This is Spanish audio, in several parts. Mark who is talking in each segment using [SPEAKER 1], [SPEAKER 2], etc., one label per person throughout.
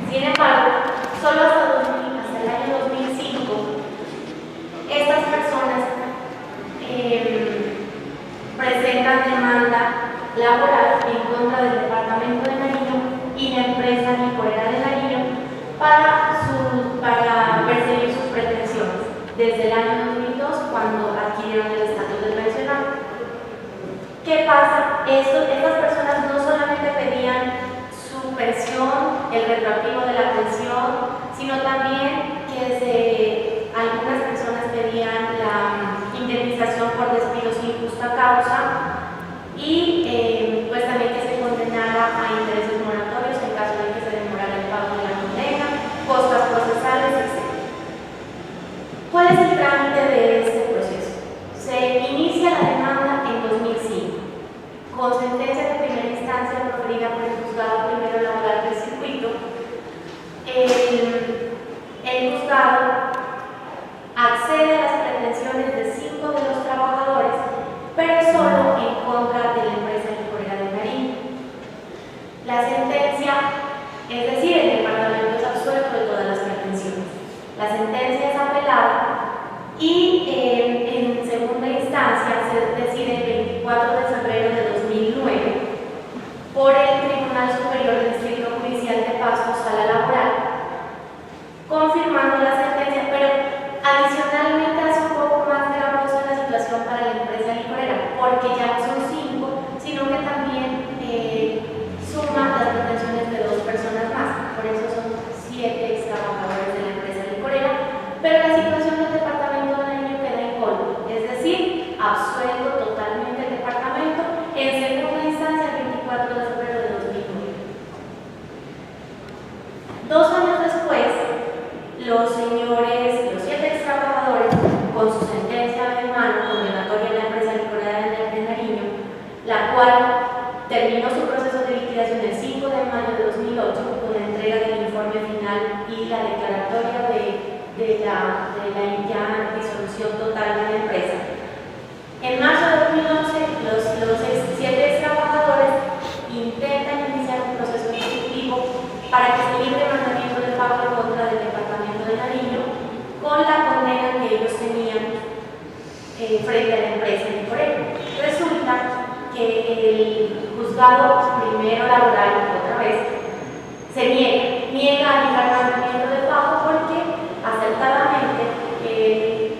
[SPEAKER 1] Sin embargo, solo hasta el año 2005, estas personas presentan demanda laboral en contra del Departamento de Nariño y la empresa licorera de Nariño para perseguir sus pretensiones desde el año 2002, cuando adquirieron el estatus de pensionado. ¿Qué pasa? Estas personas no solamente pedían su pensión, el retroactivo de la pensión, sino también que algunas personas pedían la indemnización por despido sin justa causa y pues también que se condenara a intereses moratorios en caso de que se demorara el pago de la condena, costas procesales, etc. ¿Cuál es el trámite de este proceso? Se inicia la demanda en 2005 con sentencia de primera instancia proferida por el Juzgado Primero Laboral del Circuito. El juzgado accede a las pretensiones de 5 de los trabajadores, pero solo en contra de la empresa licorera de Nariño. La sentencia, es decir, el departamento es absuelto de todas las pretensiones. La sentencia es apelada y en segunda instancia se decide el 24 de febrero de 2009 por el Tribunal Superior del Distrito Judicial de Pasto, Sala Laboral, confirmando la sentencia, pero adicionalmente hace un poco más gravosa la situación para la empresa licorera, porque ya no son 5, sino que también suma las pretensiones de 2 personas más, por eso son 7 ex trabajadores de la empresa licorera, pero la situación del departamento de Nariño queda incólume, es decir, absuelto totalmente el departamento en segunda instancia el 24 de febrero de 2009. 2 años después, los 7 ex trabajadores, con su sentencia de mano condenatoria en la empresa licorera de Nariño, la cual terminó su proceso de liquidación el 5 de mayo de 2008 con la entrega del informe final y la declaratoria de la ya disolución total de la empresa. En marzo de 2011, los 7 ex trabajadores intentan iniciar un proceso ejecutivo para que se libre el mandamiento de pago en contra del Departamento de Nariño con la condena que ellos tenían frente a la empresa licorera. Resulta que el juzgado primero laboral, otra vez, se niega a ligar mandamiento de pago porque acertadamente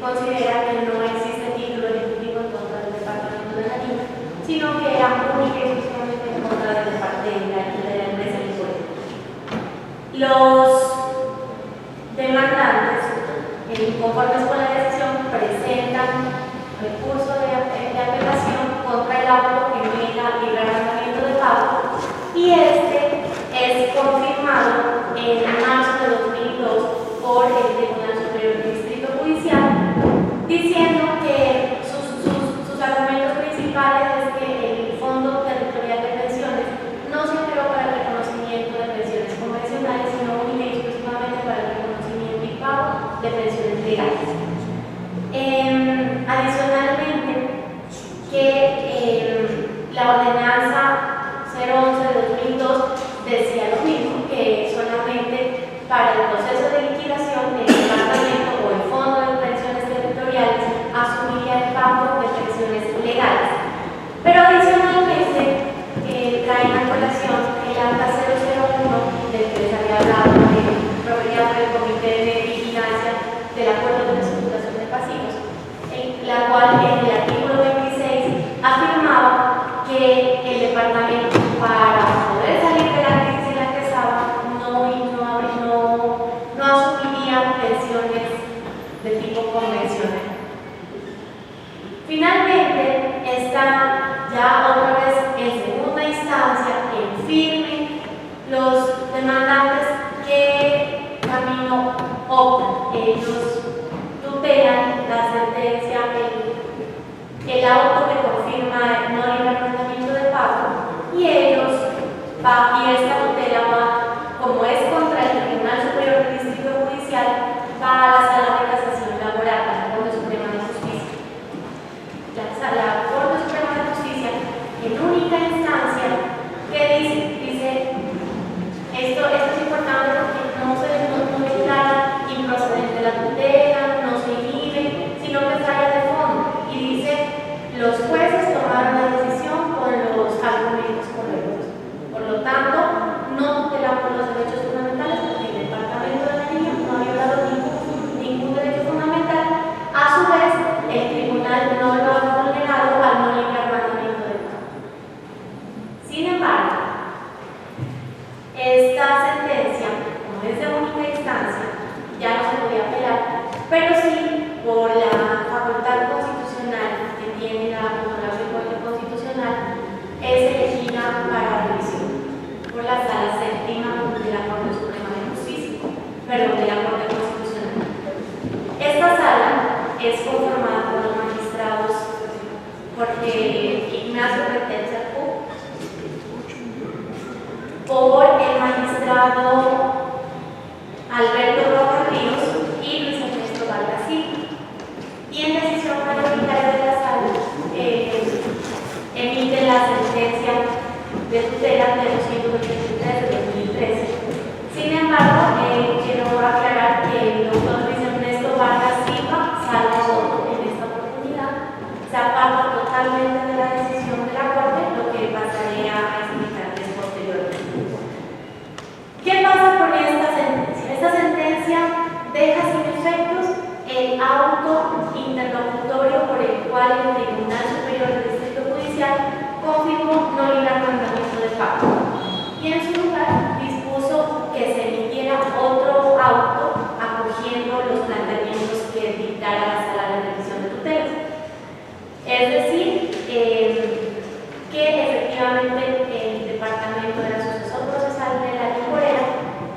[SPEAKER 1] considera que no existe título ejecutivo en contra del Departamento de Nariño, sino que era única y exclusivamente en contra de la empresa licorera. Los demandantes, conformes con la decisión, presentan recurso de apelación contra el auto que niega el mandamiento de pago y este es confirmado en marzo de 2002 por el Tribunal Superior del Distrito Judicial, diciendo que sus argumentos principales es que el Fondo Territorial de Pensiones no se creó para el reconocimiento de pensiones convencionales, sino única y exclusivamente para el reconocimiento y pago de pensiones legales. Adicionalmente, que la ordenanza 011 de 2002 decía lo mismo, que solamente para el proceso de liquidación el departamento o el Fondo de Pensiones Territoriales asumiría el pago de pensiones legales. Pero adicionalmente traen a colación el acta 001 del que les había hablado, provenía del Comité de Vigilancia del Acuerdo de Reestructuración de Pasivos, la cual en el artículo 26 afirmaba que el departamento, para poder salir de la crisis en la que estaba, no asumiría pensiones de tipo convencional. Finalmente, está ya otra vez en segunda instancia, en firme, los demandantes que camino optan. Ellos tutelan la sentencia, el auto que confirma no libre mandamiento de pago, y ellos y esta tutela va, como es contra el Tribunal Superior del Distrito Judicial, va a la Sala de Casación Laboral, a la Corte Suprema de Justicia. La Corte Suprema de Justicia, en única instancia, que dice esto es importante porque pero sí por la facultad constitucional que tiene la Honorable Corte Constitucional, es elegida para revisión por la Sala Séptima de la Corte Suprema de Justicia, perdón, de la Corte Constitucional. Esta sala es conformada por los magistrados Jorge Ignacio Retenza Q, por el magistrado Alberto Rojas Ríos y Luis Ernesto Vargas Silva. Y en decisión mayoritaria de la sala emite la sentencia de tutela de 223 de 2013. Sin embargo, quiero aclarar que el doctor Luis Ernesto Vargas Silva, salvo voto en esta oportunidad, se aparta totalmente de la decisión de la Corte, lo que pasaré a explicarles posteriormente. ¿Qué pasa con esta sentencia? Esta sentencia deja sin efectos el auto interlocutorio por el cual el Tribunal Superior del Distrito Judicial confirmó no librar mandamiento de pago y en su lugar dispuso que se emitiera otro auto acogiendo los planteamientos que dictara la Sala de Revisión de Tutelas. Es decir, que efectivamente el Departamento era sucesor procesal de la Licorera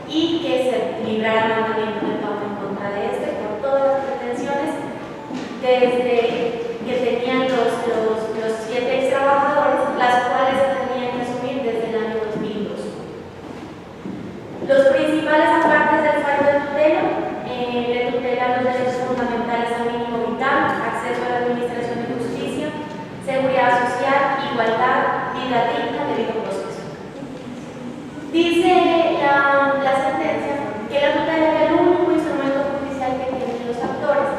[SPEAKER 1] y que se librara mandamiento de pago en contra de este por todas las pretensiones desde que tenían los 7 ex trabajadores, las cuales se tenían que asumir desde el año 2002. Los principales apartes del fallo de tutela le tutelan los derechos fundamentales al mínimo vital, acceso a la administración de justicia, seguridad social, igualdad, vida digna, debido proceso. Dice la sentencia que la tutela es el único instrumento judicial que tienen los actores.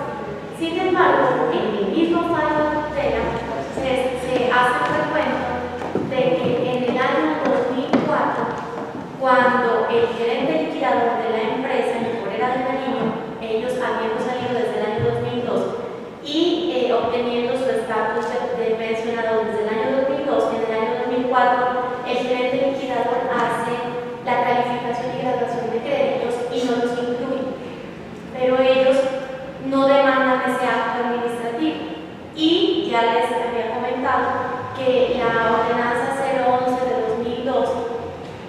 [SPEAKER 1] Sin embargo, en el mismo fallo de tutela se hace un recuento de que en el año 2004, cuando el gerente liquidador de la empresa, Licorera de Nariño, ellos habiendo salido desde el año 2002 y obteniendo su estatus de pensionado desde el año 2002, en el año 2004, el gerente liquidador hace la calificación y graduación de créditos y no los incluye. Pero ellos no demandan ese acto administrativo. Y ya les había comentado que la ordenanza 011 de 2002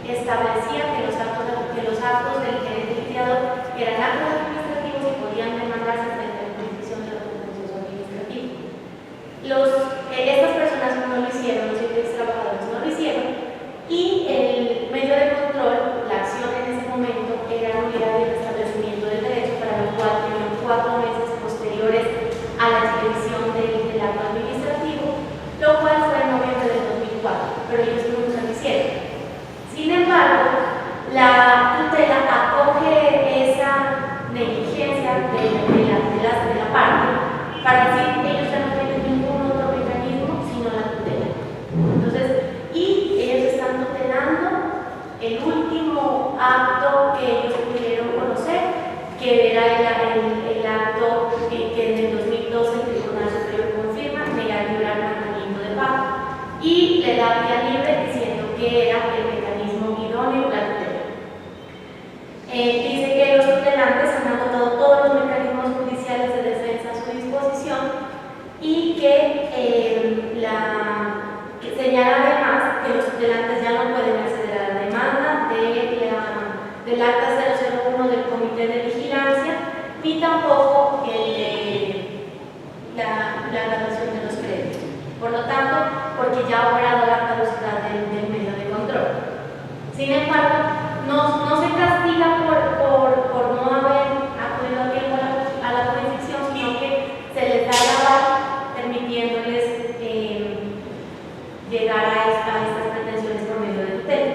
[SPEAKER 1] establecía que los actos del gerente liquidador eran actos administrativos y podían demandarse frente a la jurisdicción de lo contencioso administrativo. Estas personas no lo hicieron, los 7 trabajadores no lo hicieron, y el medio de control, la acción en ese momento, era anular el restablecimiento del derecho, para lo cual tenían 4 meses posteriores a la expedición del acto administrativo, lo cual fue en noviembre del 2004, pero ellos nunca lo hicieron. Sin embargo, la tutela acoge esa negligencia de la parte para decir que ellos ya no tienen ningún otro mecanismo sino la tutela. Entonces, y ellos están tutelando el último acto que ellos pudieron conocer, que era el acto que en el 2012 el Tribunal Superior confirma negar librar mandamiento de pago y le da vía libre diciendo que era el mecanismo idóneo la tutela. Dice que los tutelantes han agotado todos los mecanismos judiciales de defensa a su disposición y que señala además que los tutelantes ya no pueden acceder a la demanda del acta 001 del Comité de Vigilancia ni tampoco la graduación de los créditos. Por lo tanto, porque ya ha operado la caducidad del medio de control. Sin embargo, no se castiga por no haber acudido a tiempo a la jurisdicción, sino que se les da el aval permitiéndoles llegar a estas pretensiones por medio de tutela.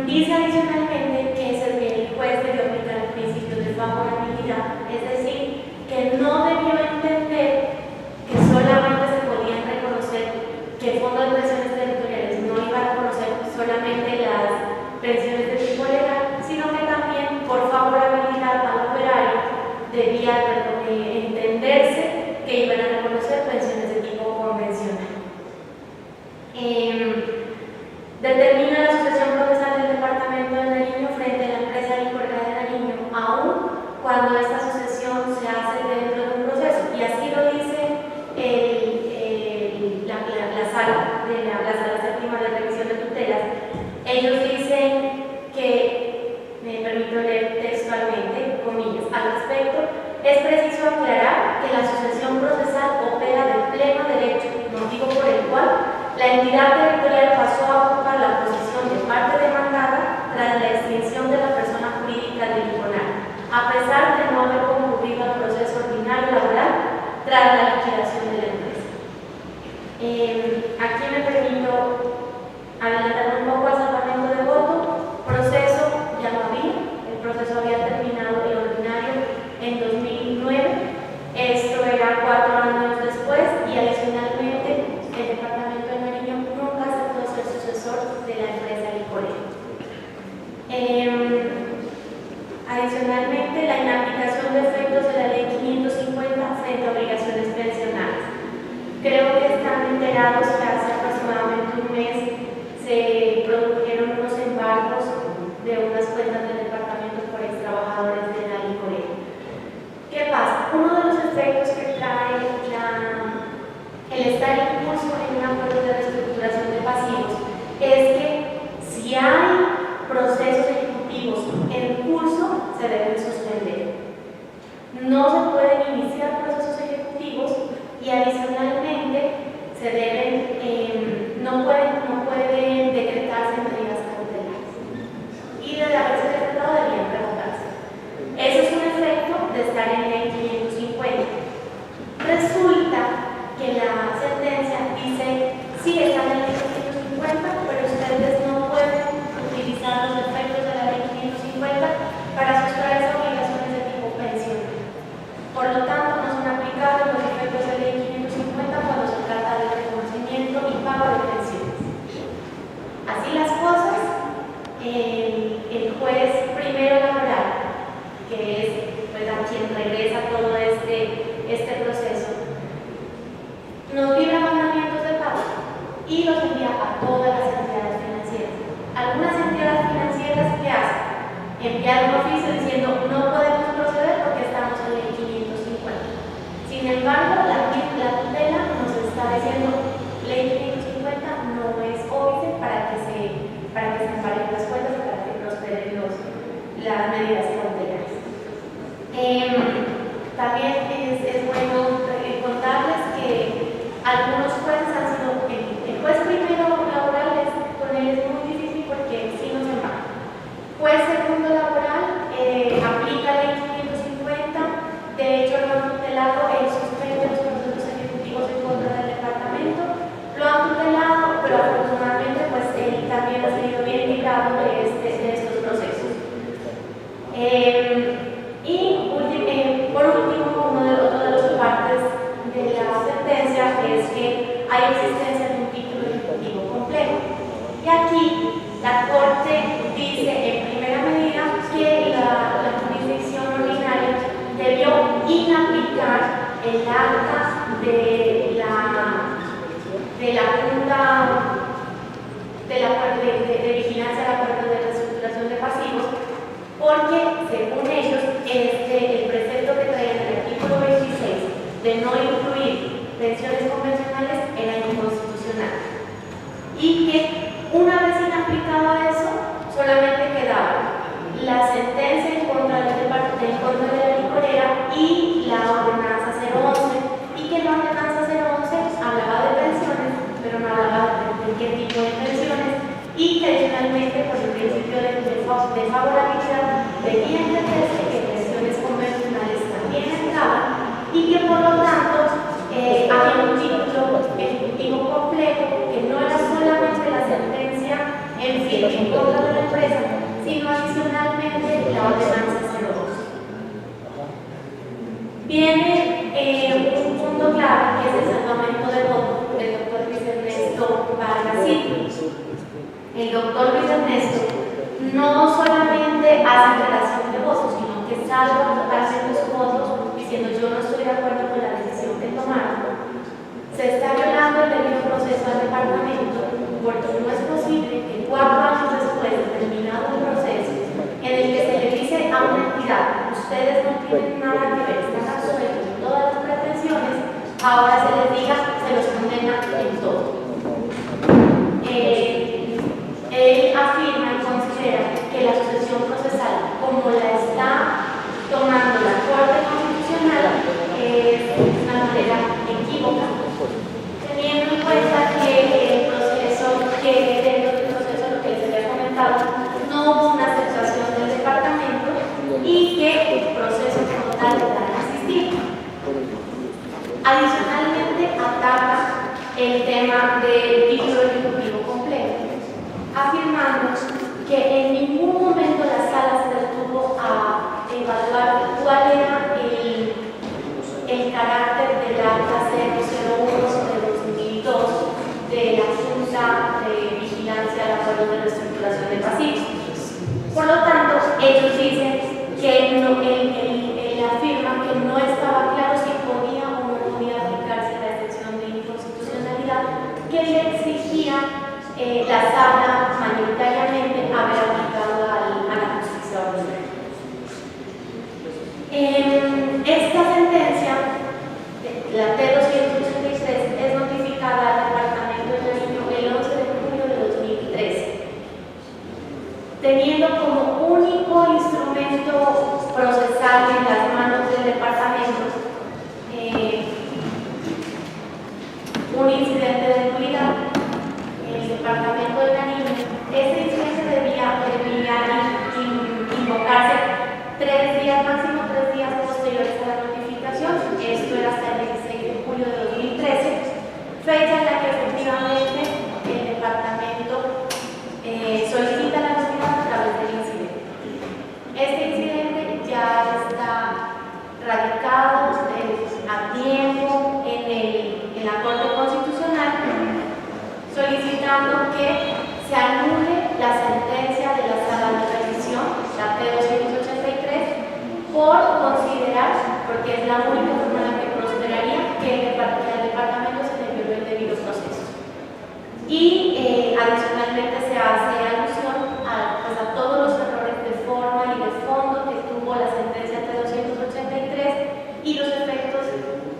[SPEAKER 1] Dice adicionalmente que el juez debió aplicar el principio de favorabilidad, es decir, que no debió entender que solamente se podían reconocer, que el Fondo de Pensiones Territoriales no iba a reconocer solamente las pensiones de tipo legal, sino que también por favorabilidad al operario debía entenderse que iban a reconocer pensiones de tipo convencional. Determina la sucesión procesal del Departamento de Nariño frente a la empresa Licorera de Nariño, aún cuando esta es preciso aclarar que la sucesión procesal opera de pleno derecho, motivo por el cual la entidad territorial pasó a ocupar la posición de parte demandada tras la extinción de la persona jurídica del tribunal, a pesar de no haber concurrido al proceso ordinario laboral tras la liquidación de la empresa. Aquí me permito adelantar un poco al salvamento de voto. Proceso ya no había, el proceso había terminado el ordinario en 2009, esto era 4 años después, y adicionalmente el Departamento de Nariño nunca aceptó ser sucesor de la empresa licorera. Adicionalmente, la inaplicación de efectos de la Ley 550 frente a obligaciones pensionales. Creo que están enterados que hace aproximadamente un mes se produjeron unos embargos de unas cuentas del departamento por extrabajadores de la licorera. ¿Qué pasa? Uno de los efectos que trae el estar en curso en un acuerdo de reestructuración de pasivos es que si hay procesos ejecutivos en curso, se deben suspender. No se pueden iniciar procesos ejecutivos y adicionalmente se deben, no pueden decretarse medidas cautelares. Y de haberse decretado deberían revocarse. Eso es un efecto de estar en ley 550. Resulta que la sentencia dice, sí, está en la ley 550, pero ustedes no pueden utilizar los efectos de la ley 550 para sustraerse a obligaciones de tipo pensión. Por lo tanto, no son aplicables los efectos de la ley 550 cuando se trata de reconocimiento y pago de pensiones. Así las cosas, el juez primero laboral, que es pues, a quien regresa todo este proceso, nos libra mandamientos de pago y los envía a todas las entidades financieras. Algunas entidades financieras, ¿qué hacen? Enviar un oficio diciendo no podemos proceder porque estamos en ley 550. Sin embargo, la tutela nos está diciendo ley 550 no es óbice para que se emparen las cuentas y para que prosperen las medidas cautelares. También es bueno contarles que algunos jueces han sido, el juez primero laboral con él es muy difícil porque sí nos embarca. Juez segundo laboral aplica la ley 550, de hecho lo han tutelado, él suspende los procesos ejecutivos en contra del departamento, lo han tutelado, pero afortunadamente pues él también ha salido bien librado de estos procesos. Por último, otra de las partes de la sentencia es que hay existencia de un título ejecutivo complejo. Y aquí la Corte dice en primera medida que la jurisdicción ordinaria debió inaplicar el acta de la Junta de Vigilancia del Acuerdo de Reestructuración de Pasivos, porque según ellos el precepto que traía en el artículo 26 de no incluir pensiones convencionales era inconstitucional y que una vez inaplicado eso solamente quedaba la sentencia en contra de la licorera y la ordenanza 011, y que la ordenanza 011 hablaba de pensiones pero no hablaba de qué tipo de pensiones, y que adicionalmente por el principio de favorabilidad debía entenderse que pensiones convencionales también entraban y que por lo tanto había un título ejecutivo complejo que no era solamente la sentencia en firme en contra de la empresa, sino adicionalmente la ordenanza 012. Viene un punto clave que es el salvamento de voto del doctor Luis Ernesto Vargas Silva. El doctor Luis Ernesto no solamente hace relación de votos, sino que salva totalmente su voto diciendo yo no estoy de acuerdo con la decisión que tomaron. Se está violando el debido proceso al departamento porque no es posible que 4 años después de terminado el proceso en el que se le dice a una entidad ustedes no tienen nada que ver, están absueltos de todas las pretensiones, ahora se les diga, se los condena en todo. Él afirma y considera que la sucesión procesal, como la está tomando la Corte Constitucional, tema del título ejecutivo completo, afirmando que en ningún momento la sala se detuvo a evaluar cuál era el carácter de la acta 001 de 2002 de la Junta de Vigilancia de Acuerdos de Reestructuración de pasivos. Por lo tanto, ellos dicen que afirman que no estaba claro si podía o no podía aplicarse la excepción de inconstitucionalidad que le exigía la sala mayoritariamente haber aplicado a la justicia ordinaria. Esta sentencia, la T-283, es notificada al Departamento de Nariño el 11 de julio de 2013, teniendo como único instrumento procesal en las manos del departamento un incidente de nulidad. El Departamento de Nariño, este incidente debía invocarse 3 días, máximo 3 días posteriores a la notificación. Esto era hasta el 16 de julio de 2013, fecha en la que efectivamente el departamento solicita la nulidad a través del incidente. Este incidente ya está radicado a tiempo en la Corte Constitucional, solicitando que se anule la sentencia de la Sala de Revisión, la T-283, por considerar, porque es la única forma en la que prosperaría, que al departamento se le violó el debido proceso. Y adicionalmente se hace alusión a todos los errores de forma y de fondo que tuvo la sentencia T-283 y los efectos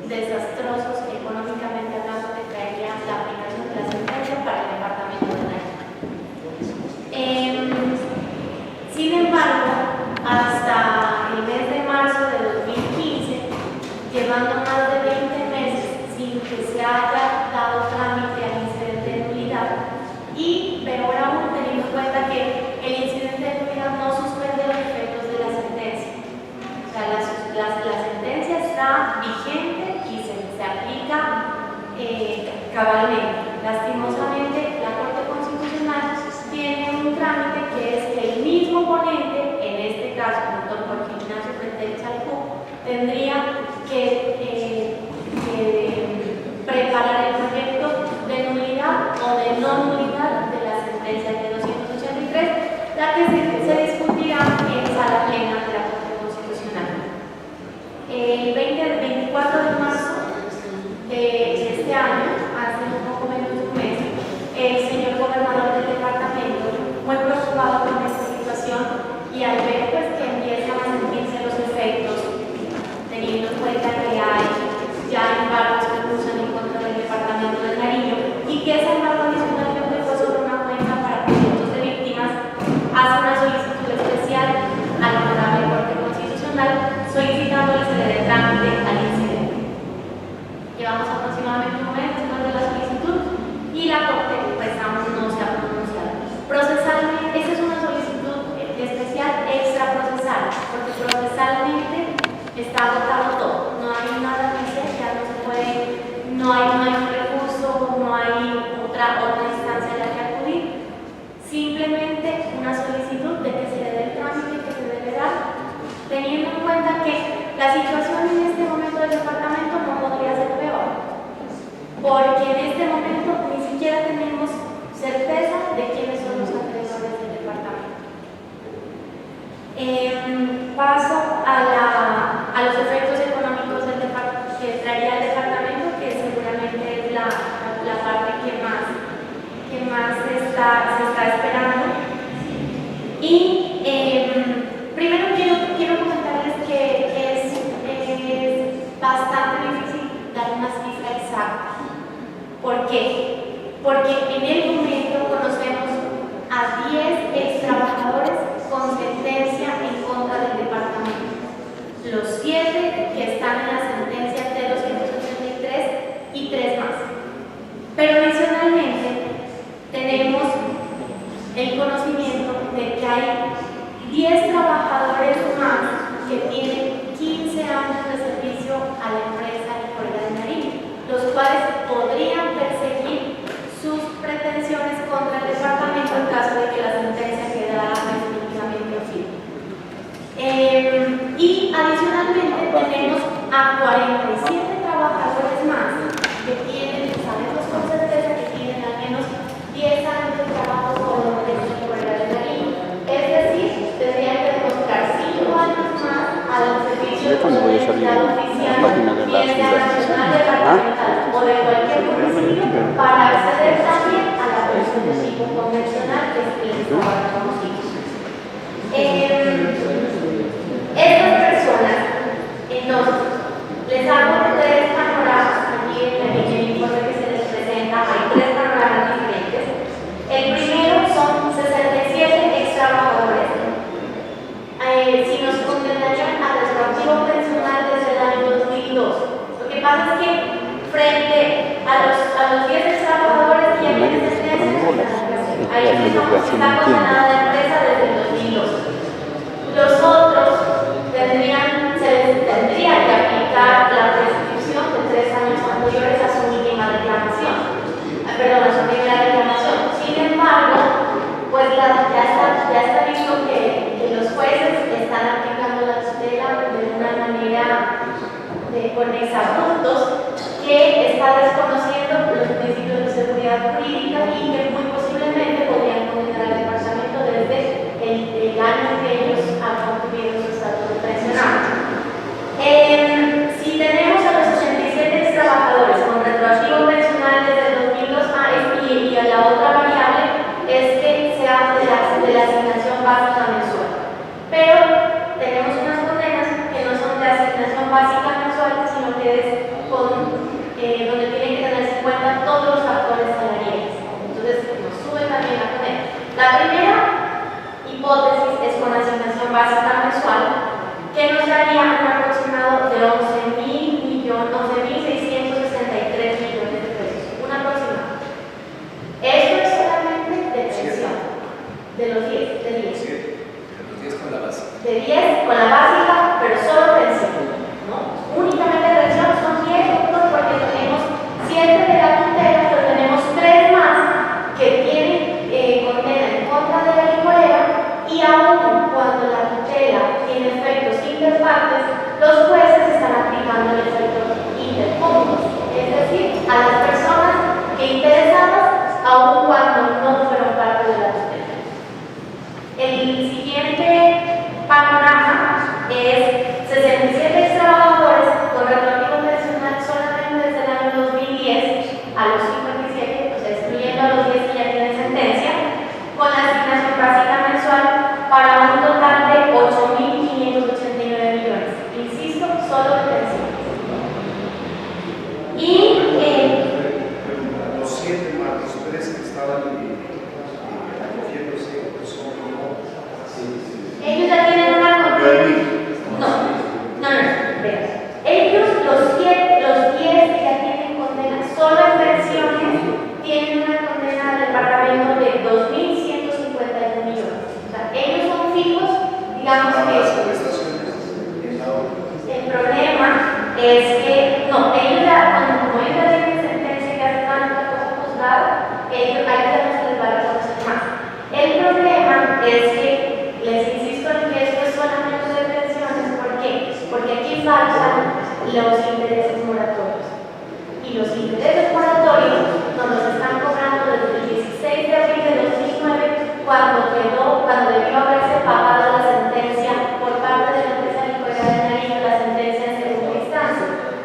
[SPEAKER 1] desastrosos económicamente hablando que traería la aplicación de la sentencia para el departamento de Nariño. Sin embargo, hasta el mes de marzo de 2015, llevando más de 20 meses sin que se haya dado trámite al incidente de nulidad, y peor aún teniendo en cuenta que el incidente de nulidad no suspende los efectos de la sentencia. O sea, la sentencia está vigente y se aplica cabalmente. Lastimosamente, la Corte Constitucional tiene un trámite que es que el mismo ponente, en este caso el doctor Jorge Ignacio Pretel Chalcú, tendría que preparar el proyecto de nulidad o de no nulidad de la sentencia de 283, la que se discutirá en sala plena de la Corte Constitucional. El 24 de marzo de este año, hace un poco menos de un mes, el señor gobernador del departamento, muy preocupado con esta situación y al ver pues, que empiezan a sentirse los efectos, teniendo en cuenta que hay ya embargos que cruzan en contra del departamento de Nariño y que ese embargo adicionalmente fue sobre una cuenta para proyectos de víctimas, hace una solicitud especial a la Honorable Corte Constitucional solicitándole se le dé trámite al incidente. Llevamos aproximadamente un mes después de la solicitud y la Corte pues aún no se ha pronunciado. Procesalmente, esta es una solicitud especial extra procesal, porque procesalmente está agotado todo, no hay nada que hacer, ya no se puede, no hay un recurso, no hay otra instancia a la que acudir, simplemente una solicitud de que se le dé el trámite que se debe dar, teniendo en cuenta que la situación en este momento del departamento no podría ser peor, porque en este momento ni siquiera tenemos certeza de quiénes son los acreedores del departamento. Paso a los efectos económicos que traería el departamento, que seguramente es la parte que más se está esperando. Y primero quiero comentarles que es bastante difícil dar una cifra exacta. ¿Por qué? Porque en el momento conocemos a 10 extrabajadores con sentencia en contra del departamento. Los 7 que están en la sentencia T-283 y 3 más. Pero adicionalmente tenemos el conocimiento de que hay 10 trabajadores más que tienen 15 años de servicio a la empresa Licorera de Nariño, los cuales podrían perseguir adicionalmente tenemos a 47 trabajadores más que tienen, sabemos con certeza que tienen al menos 10 años de trabajo con la Organización Laboral de Nariño. Es decir, tendrían que demostrar 5 años más al servicio como empleado oficial, bien sea nacional, departamental o de cualquier municipio, para acceder también a la pensión de tipo convencional que es el que ahora conocimos. Estas personas, entonces, les hago 3 panoramas aquí en el informe que se les presenta. Hay 3 panoramas diferentes. El primero son 67 ex trabajadores. Si nos condenarían a retroactivo pensional desde el año 2002. Lo que pasa es que frente a los 10 ex trabajadores que ya tienen sentencia, hay una que está condenada de empresa desde el 2002. Los otros se les tendría que aplicar la prescripción de 3 años anteriores a su última reclamación. Perdón, a su primera reclamación. Sin embargo, pues ya está visto que los jueces están aplicando la tutela de una manera con exabruptos que está desconociendo los principios de seguridad jurídica y que muy posiblemente podrían condenar al departamento desde el año que ellos obtuvieron su estatuto pensional. Si tenemos a los 87 trabajadores con retroactivo pensional desde el 2002 y a la otra variable es que se habla de la asignación básica mensual. Pero tenemos unas condenas que no son de asignación básica mensual, sino que es donde tienen que tenerse en cuenta todos los factores salariales. Entonces nos sube también la condena. La primera hipótesis es con asignación básica mensual, que nos daría un aproximado de 11.663 millones de pesos. Un aproximado. Esto es solamente de pensión. De los 10, de 10.
[SPEAKER 2] De los 10 con la básica.
[SPEAKER 1] De 10 con la básica, pero solo pensión. ¿No? Únicamente pensión son 10 puntos porque tenemos 7 de la tutela, pero tenemos 3 más que tienen condena en contra de la licorera. Y aún cuando la tutela tiene efectos interpartes, los jueces están aplicando el efecto interpuntos, es decir, a las personas que interesadas, aún cuando no fueron parte de la tutela. El siguiente panorama es 67 trabajadores con retroactivo pensional solamente desde el año 2010 a los 57, o sea, excluyendo a los 10 que ya tienen sentencia, con la asignación básica mensual para un total de 8.589 millones. Insisto, solo de pensión. Y
[SPEAKER 3] los 7 más los 3 que estaban acogiéndose son
[SPEAKER 1] ellos ya tienen una condena. No. Ellos, los 10 que ya tienen condena solo en pensiones, tienen una condena al departamento de 2.151 millones. O sea, ellos son fijos, digamos que el problema es que, no, ellos ya, como ellos ya tienen sentencia que hace tanta cosa juzgada, ellos ahí ya no se les va a reconocer más. El problema es que, les insisto en que esto es solamente de pensiones. ¿Por qué? Porque aquí faltan los intereses moratorios. Y los intereses moratorios nos los están cobrando desde el 16 de abril de 2009, cuando debió haberse pagado la sentencia por parte de la empresa licorera de Nariño, la sentencia en segunda instancia.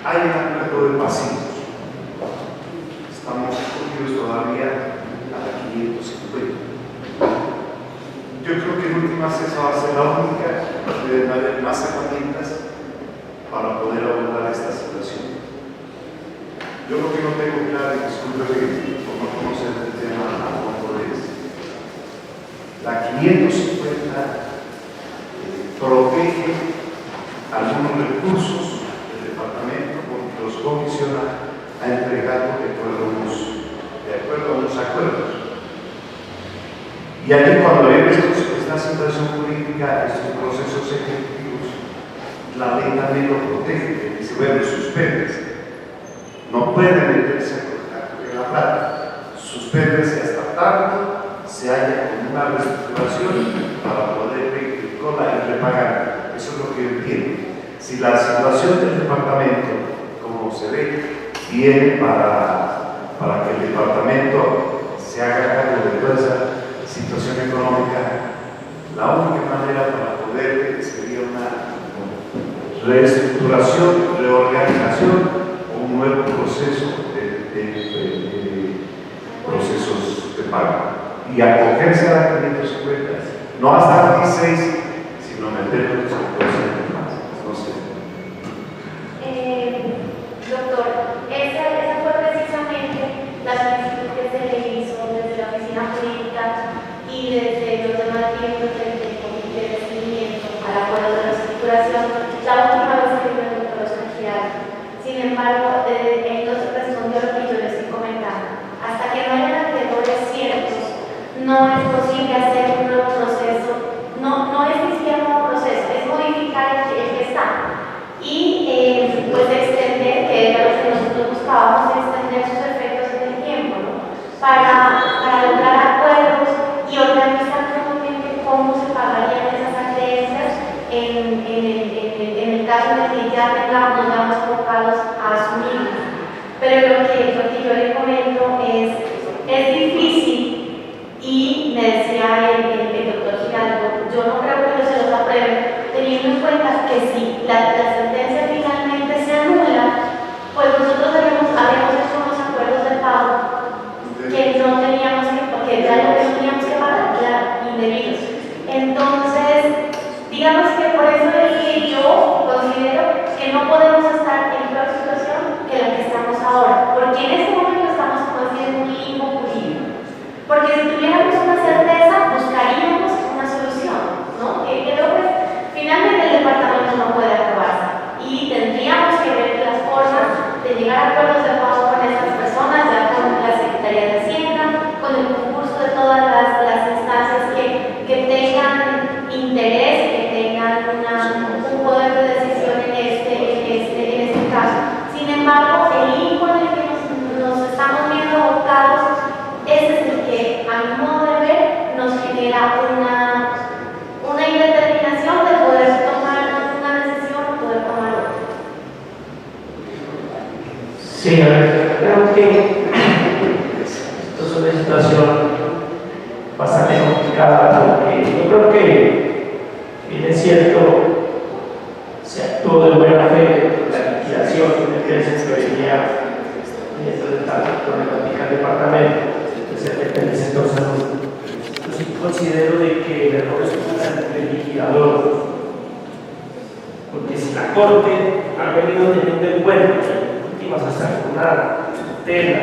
[SPEAKER 3] hay un acuerdo de pasivos. Estamos escogidos todavía a la 550. Yo creo que en últimas esa va a ser la única, deben haber más herramientas para poder abordar esta situación. Yo lo que no tengo claro, y disculpe por no conocer el tema a fondo, es la 550 protege algunos recursos del departamento porque los comisiona a entregarlos de acuerdo a unos acuerdos. Y allí cuando hay esta situación jurídica, estos procesos ejecutivos, la ley también lo protege, dice, bueno, suspendes. No puede meterse en la plata, suspéndese hasta tanto se haya con una reestructuración para poder y repagar. Eso es lo que yo entiendo. Si la situación del departamento, como se ve, viene para que el departamento se haga cargo de toda esa situación económica, la única manera para poder sería una reestructuración, reorganización, un nuevo proceso de procesos de pago y acogerse a la 550, no hasta el 16, sino meterlo en los procesos más. No sé.
[SPEAKER 1] Doctor, esa fue precisamente la solicitud que se le hizo desde la oficina jurídica y desde los demás miembros del comité de seguimiento al acuerdo de reestructuración la última vez que vino el doctor Oscar Giraldo. Sin embargo, él nos respondió lo que yo les estoy comentando. Hasta que no hayan acreedores ciertos, no es posible hacer un nuevo proceso. No es ni siquiera un nuevo proceso, es modificar el que está. Y pues extender, que era lo que nosotros buscábamos, extender sus efectos en el tiempo, ¿no? Para lograr acuerdos y organizar nuevamente cómo se pagarían esas acreencias en el caso de que ya nos vamos convocados a asumir. Pero lo que yo le comento es difícil y me decía el doctor Giraldo, yo no creo que se los aprueben, teniendo en cuenta que si la sentencia finalmente se anula, pues nosotros habíamos hecho unos acuerdos de pago que no teníamos que ya lo que teníamos que pagar, ya indebidos. Entonces, digamos que por eso es que yo considero que no podemos estar en peor situación que la que estamos ahora, porque en este momento estamos haciendo un limbo jurídico. Porque si tuviéramos una certeza, buscaríamos una solución, ¿no? Finalmente el departamento no puede aprobarse y tendríamos que ver las formas de llegar a acuerdos de pago con estas personas, ya con la Secretaría de Hacienda, con el concurso de todas las instancias que tengan interés, que tengan un poder de decisión en este caso. Sin embargo, el limbo en el que nos estamos viendo abocados, ese es el que, a mi modo de ver, nos genera una indeterminación de poder tomar una decisión o poder tomar otra.
[SPEAKER 4] Sí, a ver, creo que esto es una situación bastante complicada porque yo creo que, bien es cierto, se actuó de buena fe la liquidación de empresas que venía dentro de tal problemática del departamento. Entonces, yo sí considero de que el error es del liquidador, porque si la Corte ha venido teniendo en cuenta últimas hasta una tutela,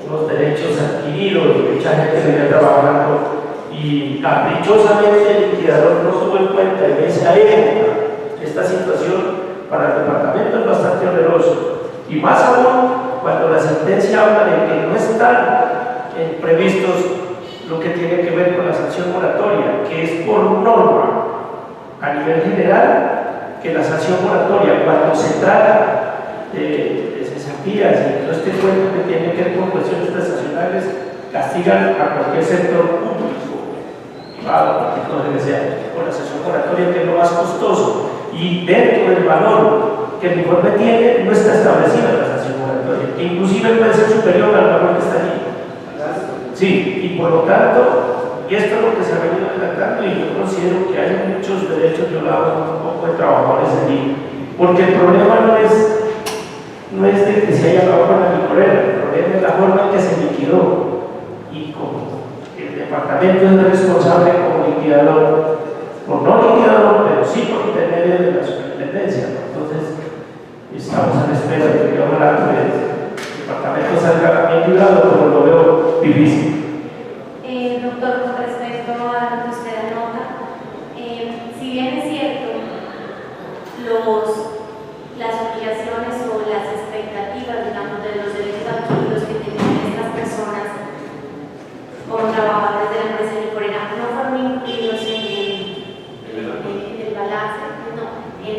[SPEAKER 4] unos derechos adquiridos, mucha gente venía trabajando y caprichosamente el liquidador no tuvo en cuenta en esa época esta situación. Para el departamento es bastante oneroso y más aún cuando la sentencia habla de que no están previstos lo que tiene que ver con la sanción moratoria, que es por norma a nivel general que la sanción moratoria cuando se trata de cesantías y todo este cuento que tiene que ver con cuestiones prestacionales castigan a cualquier sector público, privado, particular, que sea, con la sanción moratoria, que es lo más costoso. Y dentro del valor que el informe tiene, no está establecida la sanción moratoria, que inclusive puede ser superior al valor que está allí. Sí, y por lo tanto, y esto es lo que se ha venido adelantando, y yo considero que hay muchos derechos violados un poco de trabajadores allí, porque el problema no es de que se haya acabado con la licorera, el problema es la forma en que se liquidó. Y como el departamento es el responsable como liquidador, o no liquidador, pero sí por intermedio de la superintendencia, ¿no? Entonces estamos a la espera de que ojalá el departamento salga bien librado, pero lo veo difícil.
[SPEAKER 1] Doctor, con respecto a lo que usted anota, si bien es cierto, las obligaciones o las expectativas, digamos, de los derechos adquiridos que tenían estas personas como trabajadores de la empresa licorera no fueron incluidos en el balance, no en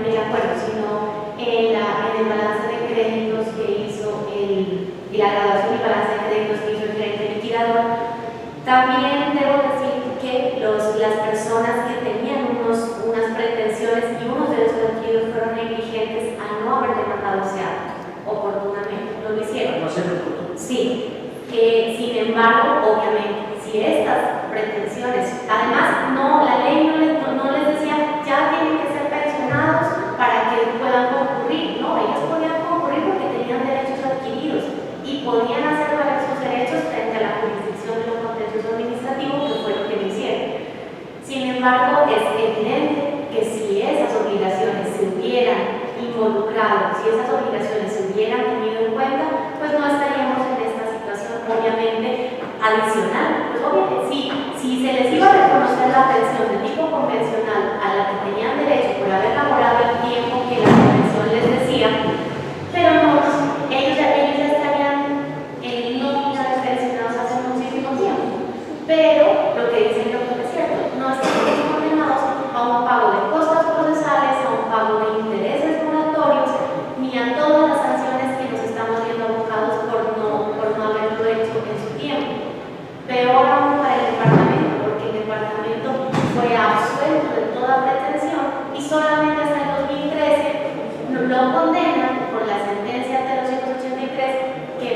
[SPEAKER 1] el acuerdo, sino en el balance de créditos que hizo y la graduación y balance de créditos que hizo el gerente liquidador. También debo decir que las personas que tenían unas pretensiones y unos derechos adquiridos fueron negligentes al no haber demandado ese acto oportunamente. No lo hicieron.
[SPEAKER 4] No se preocupe.
[SPEAKER 1] Sí, sin embargo, obviamente, si estas pretensiones, además, la ley no les decía ya tienen que ser pensionados para que puedan concurrir, no, ellos podían concurrir porque tenían derechos adquiridos y podían hacer valer sus derechos frente a la jurisdicción de lo contencioso administrativo, que fue lo que lo hicieron. Sin embargo, es evidente que si esas obligaciones se hubieran involucrado, si esas obligaciones se hubieran tenido en cuenta, pues no estaríamos en esta situación, obviamente, adicional. Pues obviamente, si se les iba a reconocer la pensión de tipo convencional a la que tenían derecho por haber laborado el tiempo que la convención les decía, pero no, ellos ya estarían nómina de pensionados hace muchísimo tiempo. Pero lo que dicen los es cierto, no estamos condenados a un pago de costas procesales, a un pago de intereses moratorios, ni a todas las sanciones que nos estamos viendo abocados por no haberlo hecho en su tiempo. Peor aún para el departamento, porque el departamento fue absuelto de toda pretensión y solamente hasta el 2013 lo condenan por la sentencia de 283, que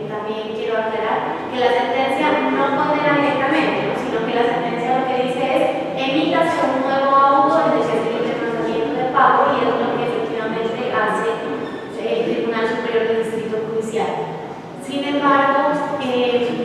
[SPEAKER 1] también quiero aclarar que la sentencia no condena directamente, ¿no? Sino que la sentencia lo que dice es emítase un nuevo auto en el que se inicie el procedimiento de pago, y es lo que efectivamente hace el Tribunal Superior del Distrito Judicial. Sin embargo, en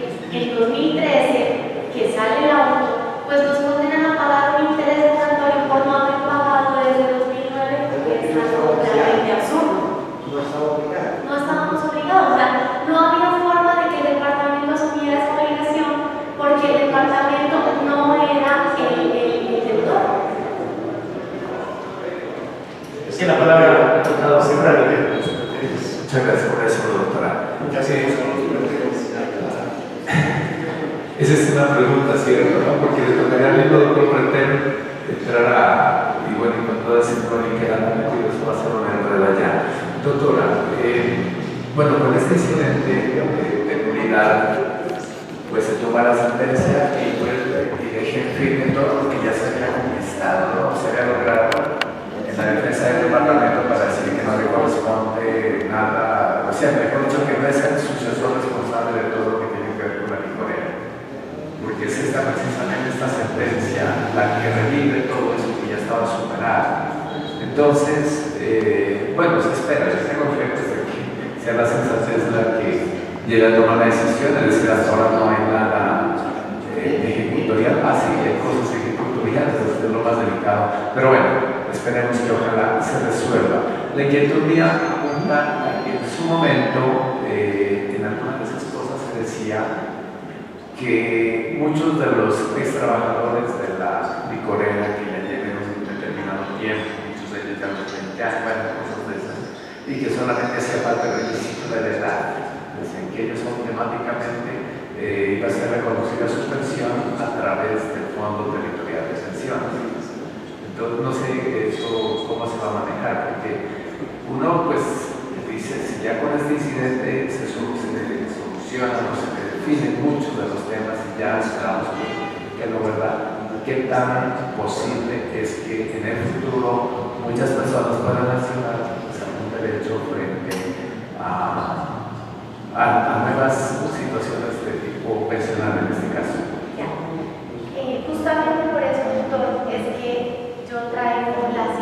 [SPEAKER 1] 2013, que sale el auto, pues nos condenan a pagar un interés moratorio por no haber pagado desde 2009, que es algo realmente absurdo. No estábamos obligados, o sea, no había forma de que el departamento asumiera esa obligación porque el departamento no era el deudor.
[SPEAKER 4] Es que la palabra, doctor, siempre
[SPEAKER 2] Muchas gracias por eso, doctora. Esa es una pregunta cierta, ¿no? Porque le tocaría al doctor Pretel entrar y bueno, con toda esa crónica que han metido, eso va a ser una enreda ya. Doctora, bueno, con este incidente de nulidad, pues se toma la sentencia y deja en firme todo lo que ya se había conquistado, ¿no? Se había logrado en la defensa del departamento para decir que no le corresponde nada, o sea, mejor dicho, que no es el sucesor responsable de todo lo que tiene que ver con la licorera, porque es precisamente esta sentencia la que revive todo eso que ya estaba superado. Entonces, bueno, se espera, yo tengo fe de que sea la sensatez la que llegue a tomar la decisión, es decir, hasta ahora no hay nada ejecutorial, así hay cosas ejecutoriales, es lo más delicado, pero bueno, esperemos que ojalá se resuelva. La inquietud mía apunta a que en su momento, en algunas de esas cosas se decía que muchos de los ex trabajadores de la licorera que ya lleven un determinado tiempo, muchos de ellos ya los 20 años, bueno, cosas de esas, y que solamente hacía falta el requisito de la edad, decían que ellos automáticamente iba a ser reconocida su pensión a través del Fondo Territorial de Pensiones. Entonces no sé eso cómo se va a manejar, porque uno pues dice, si ya con este incidente se solucionan o se definen muchos de los temas y ya esperamos que lo verdad, qué tan posible es que en el futuro muchas personas puedan accionar pues, algún derecho frente a nuevas situaciones de tipo pensional en este caso.
[SPEAKER 1] Justamente por eso, doctor, es que yo traigo las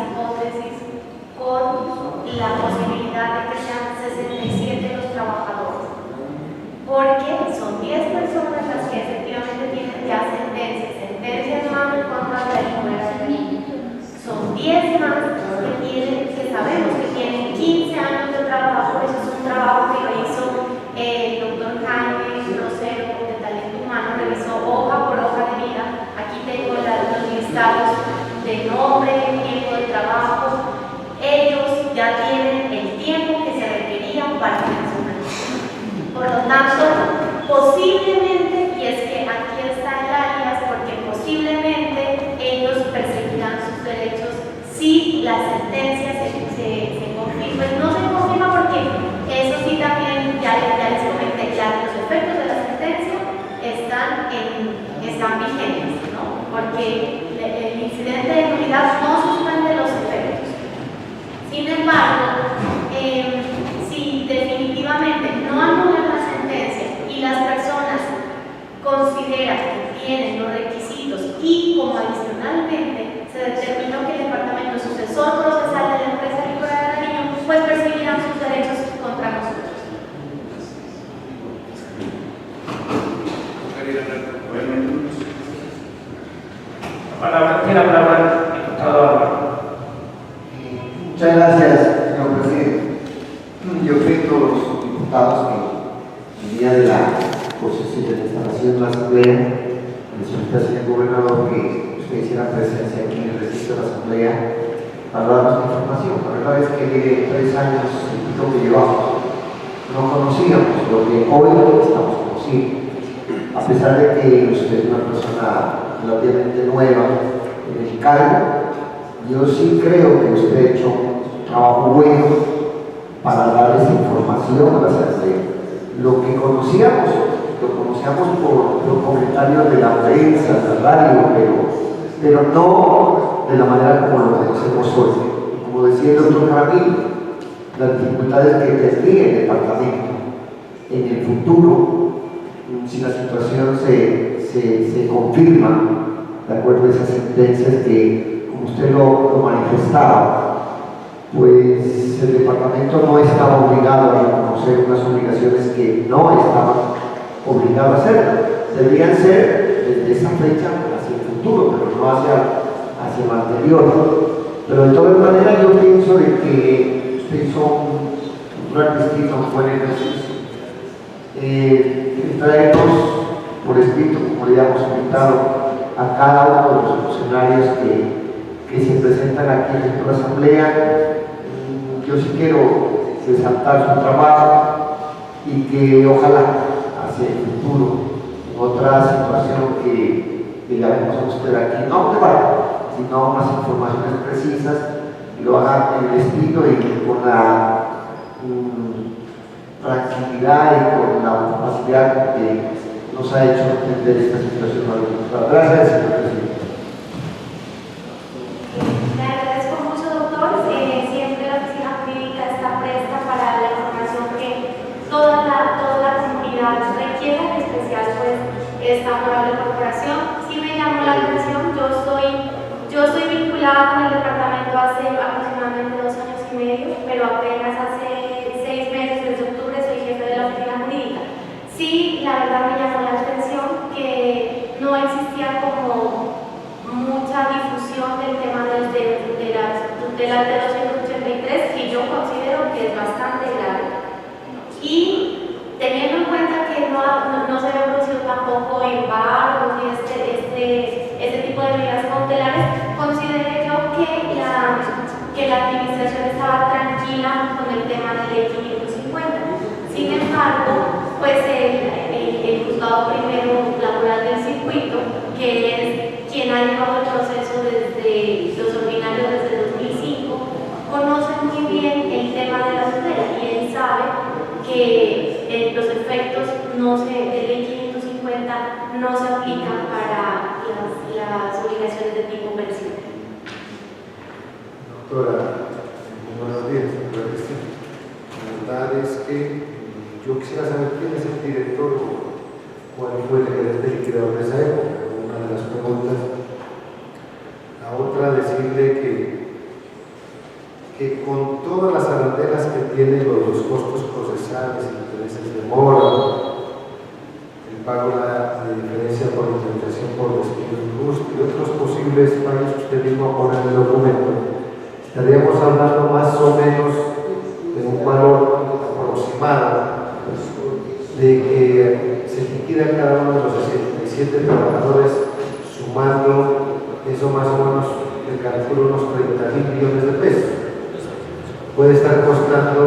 [SPEAKER 1] tanto, posiblemente, y es que aquí está el alias, porque posiblemente ellos perseguirán sus derechos si la sentencia se confirma. Pues no se confirma porque eso sí también, ya les comenté, ya los efectos de la sentencia están vigentes, ¿no? Porque el incidente de nulidad no suspende los efectos. Sin embargo, si definitivamente no anulan la sentencia y las personas consideran que tienen los requisitos y como adicionalmente se determinó que el departamento sucesor procesal de la empresa agrícola de Nariño, pues perseguirán sus derechos contra nosotros.
[SPEAKER 4] Tiene la palabra el diputado Álvaro.
[SPEAKER 5] Muchas gracias, señor presidente. Yo creo que los diputados que el día de la posesión de la instalación de la Asamblea, le solicité al señor gobernador que usted hiciera presencia aquí en el recinto de la Asamblea para darnos la información. La verdad es que de 3 años lo que llevamos no conocíamos lo que hoy estamos conociendo. A pesar de que usted es una persona relativamente nueva en el cargo, yo sí creo que usted ha hecho un trabajo bueno para dar esa información a la Asamblea. Lo que conocíamos, lo conocíamos por los comentarios de la prensa, de la radio, pero no de la manera como lo conocemos hoy. Como decía el doctor Jaramillo, las dificultades que tendría el departamento en el futuro, si la situación se confirma de acuerdo a esas sentencias que, como usted lo manifestaba, pues el departamento no estaba obligado a reconocer unas obligaciones que no estaban obligados a hacer. Deberían ser desde esa fecha hacia el futuro, pero no hacia lo anterior. Pero de todas maneras yo pienso de que usted hizo un gran destino, un buen ejercicio. Traernos por escrito, como le hemos invitado a cada uno de los funcionarios que se presentan aquí en la Asamblea. Yo sí quiero resaltar su trabajo y que ojalá hacia el futuro, en otra situación que ya vemos a usted aquí, no un debate, sino unas informaciones precisas, y lo haga en el estilo y con la tranquilidad y con la capacidad que nos ha hecho entender esta situación. Gracias, señor presidente.
[SPEAKER 1] Le agradezco mucho, doctor. Siempre la oficina jurídica está presta para la información que toda la comunidad requiera, en especial pues esta honorable corporación. Sí me llamó la atención, yo estoy vinculada con el departamento hace aproximadamente 2 años y medio, pero apenas hace 6 meses, desde octubre, soy jefe de la oficina jurídica. Sí, la verdad me llamó la atención que no existía como mucha difusión del tema de las tutelas de 283, que yo considero que es bastante grave. Y teniendo en cuenta que no se había producido tampoco embargos ni este tipo de medidas cautelares, consideré yo que la administración estaba tranquila con el tema de ley 550. Sin embargo, pues el juzgado primero laboral del circuito, que es quien ha llevado el proceso desde los ordinarios desde 2005, conoce muy bien el tema de la tutela y él sabe que los efectos de ley 550 no se aplican para las obligaciones de tipo pensión.
[SPEAKER 3] Doctora, buenos días. La verdad es que yo quisiera saber quién es el director o cuál fue el gerente liquidador de esa época, una de las preguntas. La otra, decirle que con todas las arandelas que tienen los costos procesales, intereses de mora, el pago de diferencia por indemnización por despido injusto y otros posibles pagos que usted mismo pone en el documento, estaríamos hablando más o menos de un valor aproximado de que se liquida cada uno de los 67 trabajadores, sumando eso más o menos, le calculo unos 30.000 millones de pesos. Puede estar costando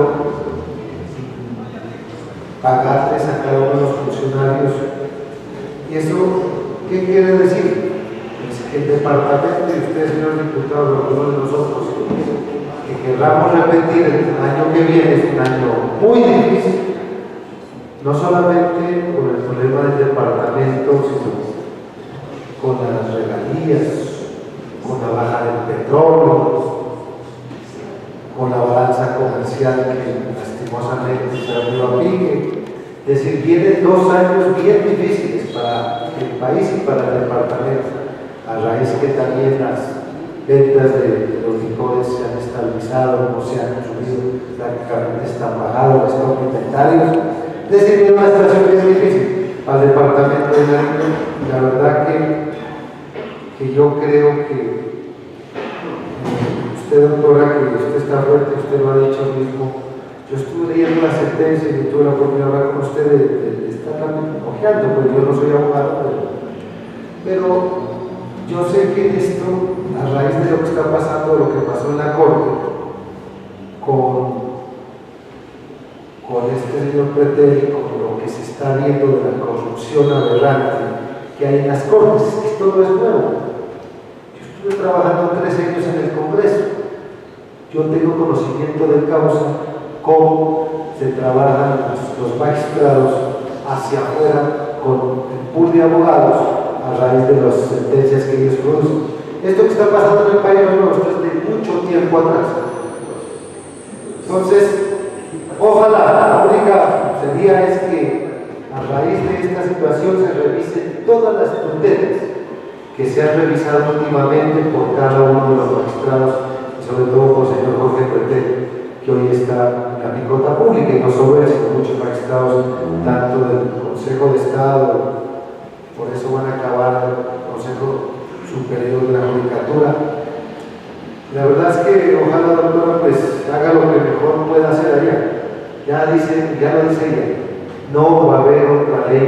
[SPEAKER 5] pagarles a cada uno de los funcionarios. ¿Y eso qué quiere decir? Pues que el departamento, y ustedes, señores diputados, algunos de nosotros, que querramos repetir el año que viene, es un año muy difícil, no solamente con el problema del departamento, sino con las regalías, con la baja del petróleo, con la balanza comercial que lastimosamente se abrió a pique. Es decir, vienen 2 años bien difíciles para el país y para el departamento, a raíz que también las ventas de los licores se han estabilizado, no se han subido, prácticamente están bajados, están inventarios. Es decir, viene una situación bien difícil al departamento de Nariño. La verdad que yo creo que usted, doctora, que usted está fuerte, usted lo ha dicho mismo. Yo estuve leyendo la sentencia y tuve la oportunidad de hablar con usted de estarla ojeando, pues yo no soy abogado, pero yo sé que esto, a raíz de lo que está pasando, lo que pasó en la Corte, con este señor Pretel, con lo que se está viendo de la corrupción aberrante que hay en las Cortes, esto no es nuevo. Yo estuve trabajando 3 años en el Congreso, yo tengo conocimiento de causa, cómo se trabajan los magistrados hacia afuera con el pool de abogados a raíz de las sentencias que ellos producen. Esto que está pasando en el país no es de mucho tiempo atrás. Entonces, ojalá, la única sería es que a raíz de esta situación se revisen todas las tutelas que se han revisado últimamente por cada uno de los magistrados y sobre todo por el señor Jorge Pretel, que hoy está en la picota pública, y no solo él, sino muchos magistrados, tanto del Consejo de Estado, por eso van a acabar el Consejo Superior de la Judicatura. La verdad es que ojalá, doctora, pues haga lo que mejor pueda hacer allá. Ya lo dice ella, no va a haber otra ley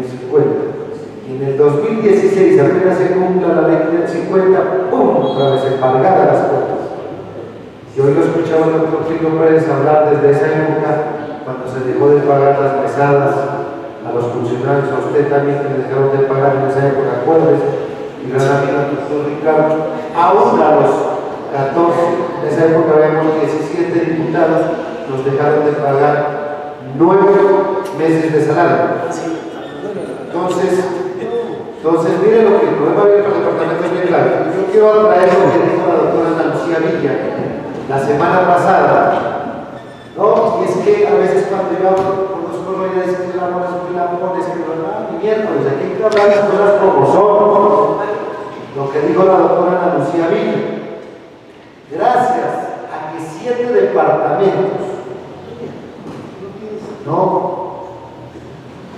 [SPEAKER 5] 550. Y en el 2016, apenas se cumpla la ley 550, ¡pum!, otra vez embargada las puertas. Y hoy lo escuchaba el doctor Trino Pérez hablar desde esa época, cuando se dejó de pagar las mesadas a los funcionarios, a usted también que le dejaron de pagar en esa época, acuérdense, y gran amigo del doctor Ricardo, aún a los 14, en esa época habíamos 17 diputados, nos dejaron de pagar 9 meses de salario. Entonces miren lo que el problema viene para el departamento es bien claro. Yo quiero traer lo que dijo la doctora Ana Lucía Villa la semana pasada, ¿no? Y es que a veces cuando yo hablo con los colegas dicen que la pones, que no, miércoles, aquí hay que hablar las cosas como son, lo que dijo la doctora Ana Lucía Villa. Gracias a que 7 departamentos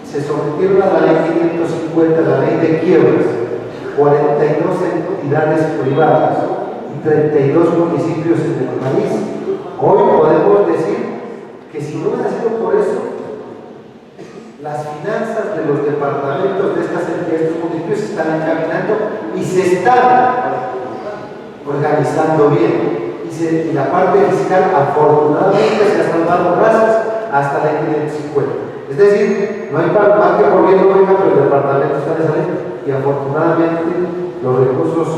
[SPEAKER 5] se sometieron a la ley 550, la ley de quiebras, 42 entidades privadas y 32 municipios en el país. Hoy podemos decir que si no hubiera sido por eso, las finanzas de los departamentos de estas entidades, estos municipios, se están encaminando y se están organizando bien. Y la parte fiscal, afortunadamente, se ha salvado gracias hasta la ley 550. Es decir, no hay mal que por bien no venga, pero el departamento está en esa ley y afortunadamente los recursos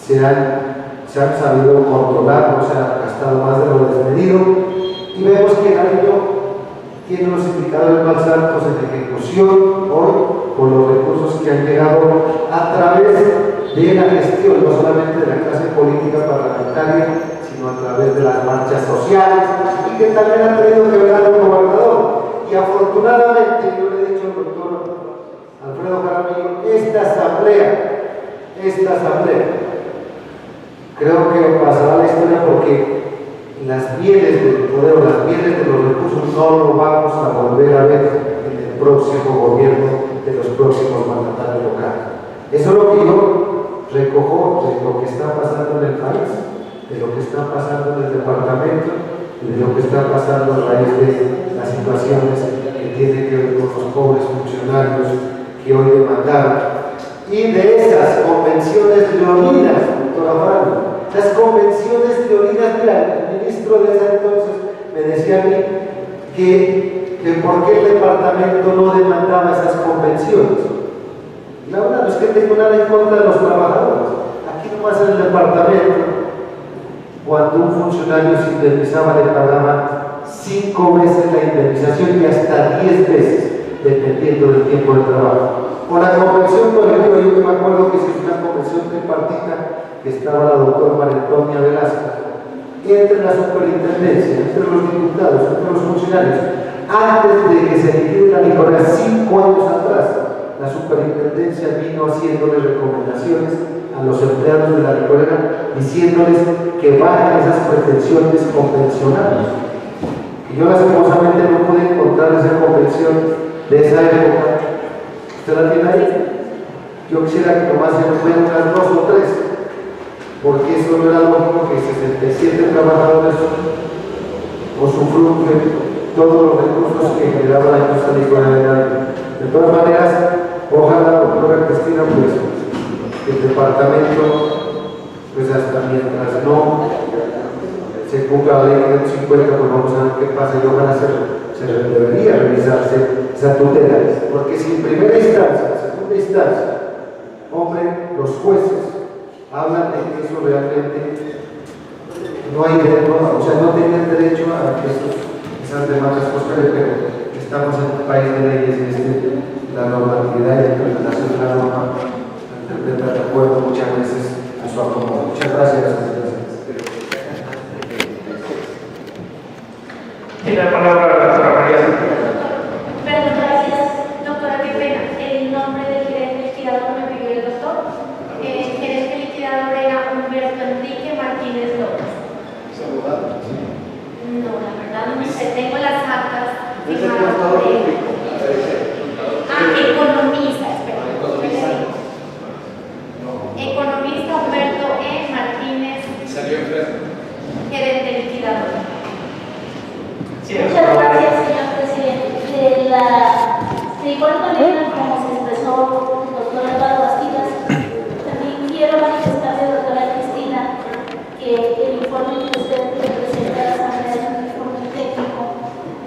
[SPEAKER 5] se han sabido controlar, no se han gastado más de lo desmedido, y vemos que Nariño tiene unos indicadores más altos en ejecución hoy por los recursos que han llegado a través de la gestión, no solamente de la clase política parlamentaria, sino a través de las marchas sociales, y que también han tenido que ver al gobernador. Y afortunadamente, yo le he dicho al doctor Alfredo Jaramillo, esta asamblea, creo que pasará a la historia porque las bienes del poder, las bienes de los recursos, no lo vamos a volver a ver en el próximo gobierno de los próximos mandatarios locales. Eso es lo que yo recojo de lo que está pasando en el país, de lo que está pasando en el departamento, y de lo que está pasando a raíz de las situaciones que tienen que ver con los pobres funcionarios que hoy demandaron. Y de esas convenciones leoninas, doctora Fran, esas convenciones leoninas, mira, el ministro de ese entonces me decía a mí, que por qué el departamento no demandaba esas convenciones. La verdad no es que tengo nada en contra de los trabajadores. Aquí nomás en el departamento, cuando un funcionario se indemnizaba, le pagaba 5 veces la indemnización y hasta 10 veces, dependiendo del tiempo de trabajo. Con la convención, por ejemplo, yo me acuerdo que se hizo una convención tripartita, que estaba la doctora María Antonia Velasco, entre la superintendencia, entre los diputados, entre los funcionarios, antes de que se liquide la licorera, 5 años atrás, la superintendencia vino haciéndoles recomendaciones a los empleados de la licorera, diciéndoles que bajen esas pretensiones convencionales. Y yo lastimosamente no pude encontrar esa convención de esa época. ¿Usted la tiene ahí? Yo quisiera que nomás se nos fueran unas 2 o 3, porque eso no era lógico que 67 trabajadores usufructuen todos los recursos que generaba la industria licorera. De todas maneras, ojalá, doctora Cristina, pues el departamento, pues hasta mientras no se cumpla la ley 150, pues vamos a ver qué pasa y ojalá se debería revisarse esa tutela, porque si en primera instancia, en segunda instancia, hombre, los jueces hablan de que eso realmente no hay derecho, o sea, no tienen derecho a que esas demandas prosperen, pero estamos en un país de leyes y la normatividad y la interpretación de la norma interpreta de acuerdo muchas veces a su acomodo. Muchas gracias.
[SPEAKER 4] Tiene la palabra la doctora María.
[SPEAKER 1] Perdón, gracias, doctora, qué pena. El nombre del gerente liquidador me pidió el doctor. El gerente liquidador era Humberto Enrique Martínez López. No, la verdad no sé, tengo las actas firmadas por él. Economista, espera. Economista Humberto E. Martínez, gerente liquidador.
[SPEAKER 6] Muchas gracias, señor presidente. De igual manera, como se expresó el doctor Álvaro Bastidas, también quiero manifestarle, doctora Cristina, que el informe que usted presenta a la Asamblea es un informe técnico,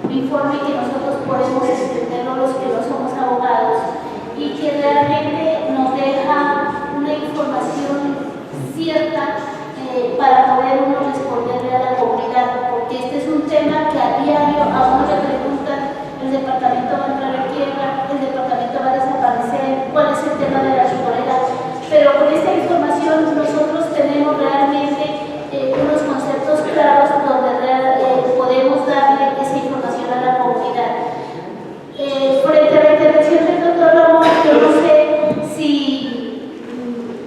[SPEAKER 6] un informe que nosotros podemos entenderlo los que no somos abogados y que realmente nos deja una información cierta para poder uno responderle a la comunidad, porque este es un tema que a diario a uno le preguntan: el departamento va a entrar en quiebra, el departamento va a desaparecer, cuál es el tema de la licorera. Pero con esta información nosotros tenemos realmente unos conceptos claros donde podemos darle esa información a la comunidad. Frente a la intervención del doctor Ramón, yo no sé si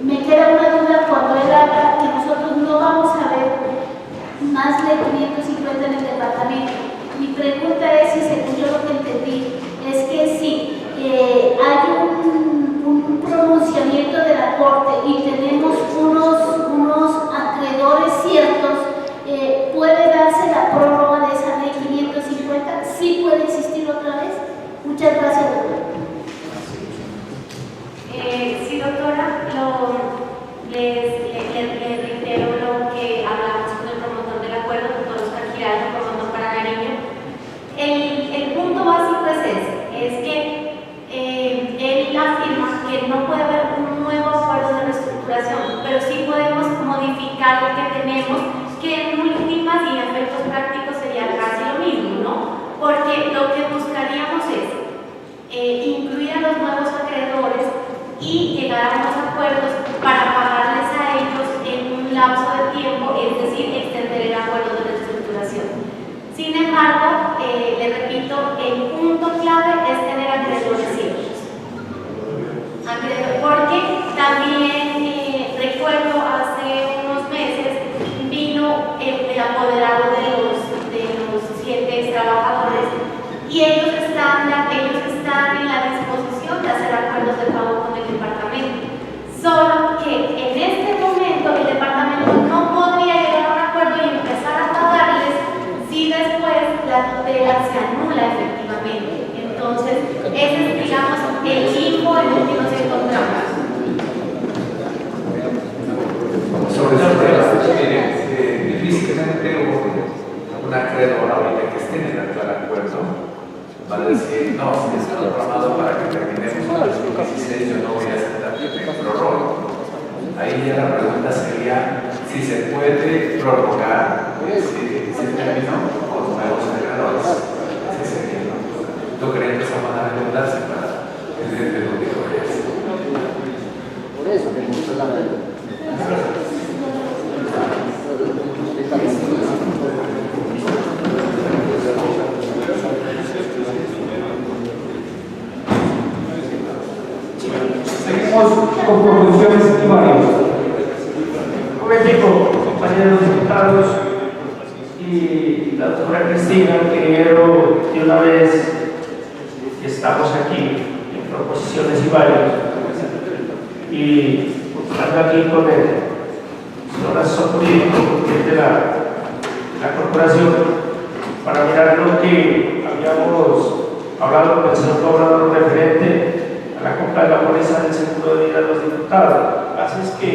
[SPEAKER 6] me queda una duda cuando él habla que nosotros no vamos a ver más de 550 en el departamento. Mi pregunta es, si según yo lo que entendí, es que si hay un pronunciamiento de la Corte y tenemos unos acreedores ciertos, ¿puede darse la prórroga de esa ley 550? ¿Sí puede existir otra vez? Muchas gracias, doctora.
[SPEAKER 1] Sí, doctora, les reitero lo que hablamos con el promotor del acuerdo, doctor Oscar Giraldo, promotor para Nariño. El punto básico es ese, es que él afirma que no puede haber un nuevo acuerdo de reestructuración, pero sí podemos modificar lo que tenemos, que en últimas y en efectos prácticos sería casi lo mismo, ¿no? Porque lo que buscaríamos es incluir a los nuevos acreedores y llegar a unos acuerdos para pagarles a ellos en un lapso de tiempo, es decir, extender el acuerdo de reestructuración. Sin embargo, le repito, el punto clave es tener acreedores ciertos. Porque también recuerdo hace unos meses vino el apoderado de los 7 trabajadores y ellos están en la disposición de hacer acuerdos de pago con el departamento. Solo que en este momento el departamento no podría llegar a un acuerdo y empezar a pagarles si después la tutela se anula efectivamente. Entonces, ese es, digamos, el limbo en el que nos encontramos.
[SPEAKER 2] Sobre ese tema, difícilmente un acreedor ahorita que esté en el actual acuerdo va a decir, no, si es programado para que terminemos en el 2016, yo no voy a aceptar que me prorrogue. Ahí ya la pregunta sería si se puede prorrogar ese término con nuevos generadores. Ese sería, ¿no? ¿Tú crees que esa manera de endeudarse para el de los auditorías?
[SPEAKER 5] Por eso me gusta la verdad.
[SPEAKER 4] Seguimos con conclusiones y varios. Un momentico, compañeros diputados y la doctora Cristina, quiero de una vez que estamos aquí en proposiciones y varios y estando aquí con el señor asesor jurídico de la corporación para mirar lo que habíamos hablado con el señor Cobrador referente a la compra de la póliza del seguro de vida de los diputados. Lo que pasa es que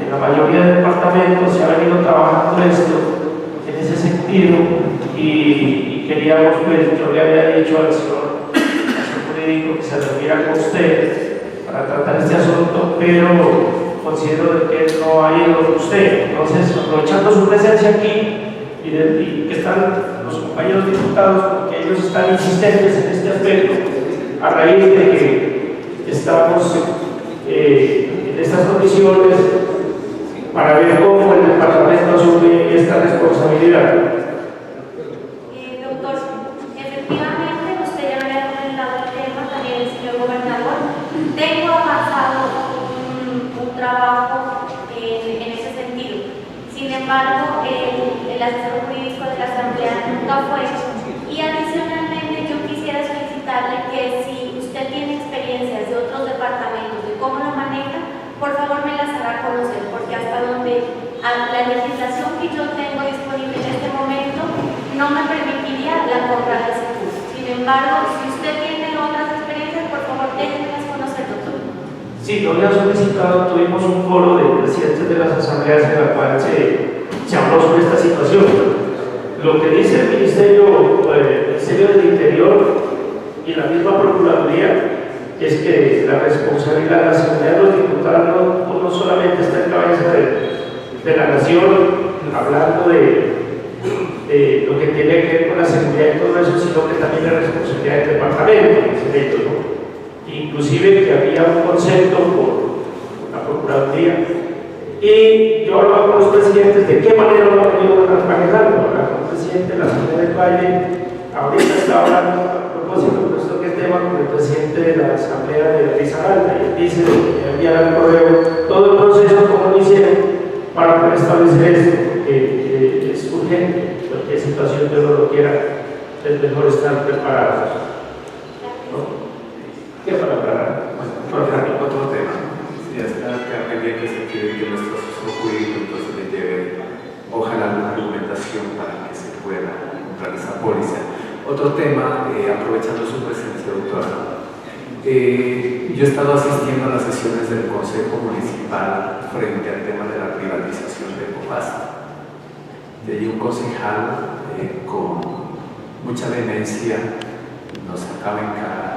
[SPEAKER 4] en la mayoría de departamentos se ha venido trabajando esto en ese sentido y queríamos, pues, yo le había dicho al señor jurídico que se reuniera con usted para tratar este asunto, pero considero que él no ha ido con usted. Entonces, aprovechando su presencia aquí y que están los compañeros diputados, porque ellos están insistentes en este aspecto, a raíz de que estamos en estas condiciones, para ver cómo el departamento asume esta responsabilidad.
[SPEAKER 1] Doctor, efectivamente usted ya me ha comentado el tema, también el señor gobernador. Tengo avanzado un trabajo en ese sentido. Sin embargo, el asesor jurídico de la Asamblea nunca fue. Y adicionalmente yo quisiera solicitarle que si usted tiene experiencias de otros departamentos de cómo lo manejan, por favor me las hará conocer, porque hasta donde la legislación que yo tengo disponible en este momento no me permitiría la compra del seguro. Sin embargo, si usted tiene otras experiencias, por favor déjenmelas conocer, doctor.
[SPEAKER 4] Sí, yo le he solicitado, tuvimos un foro de presidentes de las asambleas en la cual se habló sobre esta situación. Lo que dice el Ministerio del Interior y la misma Procuraduría es que la responsabilidad de la Asamblea de los Diputados no solamente está en cabeza de la Nación, hablando de lo que tiene que ver con la seguridad y todo eso, sino que también es responsabilidad del departamento, ¿no? Inclusive que había un concepto por la Procuraduría, y yo hablaba con los presidentes de qué manera lo han venido manejando. Con el presidente de la Asamblea del Valle, ahorita estaba hablando a propósito de esto que es tema con el presidente de la Asamblea de Risaralda, y él dice que enviar al correo todo el proceso como lo hicieron para poder establecer esto, que es urgente, cualquier situación que uno lo quiera, es mejor estar preparados, ¿no? ¿Qué para aclarar?
[SPEAKER 2] Bueno, otro tema. Ya está bien que se quiere que nuestro asesor jurídico entonces le lleve, ojalá, una argumentación para que se pueda comprar esa póliza. Otro tema, aprovechando su presencia, doctora. Yo he estado asistiendo a las sesiones del Consejo Municipal frente al tema de la privatización de Cofasa. Y hay un concejal con mucha vehemencia nos sacaba en cara